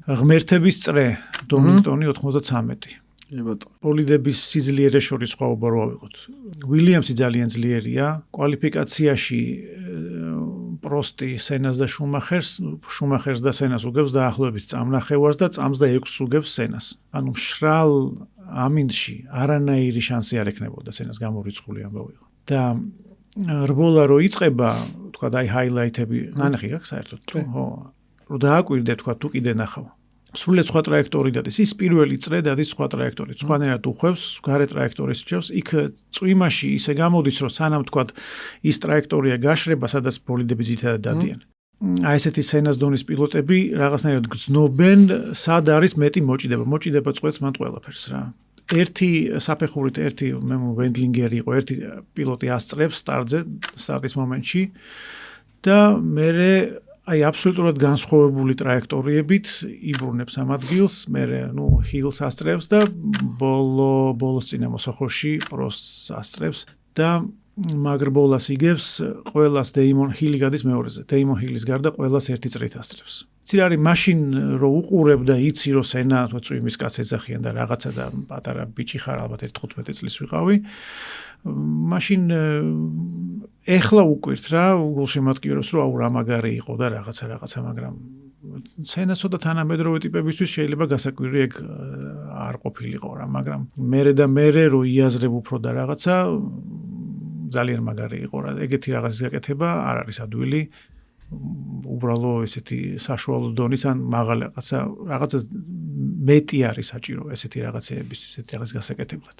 ღმერთების წრე დონინგტონი 93. კი ბატონო. პოლიდების სიძლიერე შორის სხვაობა რო ავიღოთ. უილიამსი ძალიან ძლიერია, კვალიფიკაციაში პროსტი სენას და შუმახერს და სენას უგებს დაახლოებით წამნახევარს და წამს და 6-ს უგებს სენას. ანუ მშრალ ამინდში არანაირი შანსი არ ექნებოდა სენას გამორიცხული ამბავი. და რბოლა რო იწყება, თქვა აი ჰაილაითები, ნანახი გაქვს საერთოდ. ხო. რო დააკვირდე თქვა თუ კიდე ნახავ. სრულიად სხვა ტრაექტორი დადის. ის პირველი წრე დადის სხვა ტრაექტორი. სხვანაირად უხვევს, გარე ტრაექტორის რჩევს. იქ წვიმაში ისე გამოდის, რომ სანამ თქვა ის ტრაექტორია გაშრება, სადაც ბოლიდები ძირითადად დადიან. აი ესეთი სენას დონის პილოტები რაღაცნაირად გრძნობენ, სად არის მეტი მოჭიდება. მოჭიდება წყვეტს მან ყველაფერს რა. ერთი საფეხურით ერთი ვენდლინგერი იყო, ერთი პილოტი ასწრებს სტარტზე, სტარტის მომენტში და მე აი აბსოლუტურად განსხვავებული ტრაექტორიებით იბრუნებს ამ ადგილს, მე ჰილს ასწრებს და ბოლოს წინა მოსახოში პროსს ასწრებს და მაგრბოლას იგებს, ყველას დეიმონ ჰილი გადის მეორეზე. დეიმონ ჰილის გარდა ყველას ერთი წრით ასწრებს. იცი არის მაშინ რო უყურებ და იცი რო სენა წვიმის კაც ეძახიან და რაღაცა და პატარა ბიჭი ხარ ალბათ 15 წლის ვიყავი. მაშინ ეხლა უკვირთ რა გულშემატკივრებს რომ აუ რა მაგარი იყო და რაღაცა მაგრამ სენა ცოტა თანამედროვე ტიპებისთვის შეიძლება გასაკვირი ეგ არ ყოფილიყო რა მაგრამ მე რო იაზრებ უფრო და რაღაცა ძალიან მაგარი იყო რა ეგეთი რაღაცის გაკეთება არ არის ადვილი უბრალო ესეთი საშუალო დონის ან მაღალი რაღაცა მეტი არის საჭირო ესეთი რაღაცეების ესეთი რაღაც გასაკეთებლად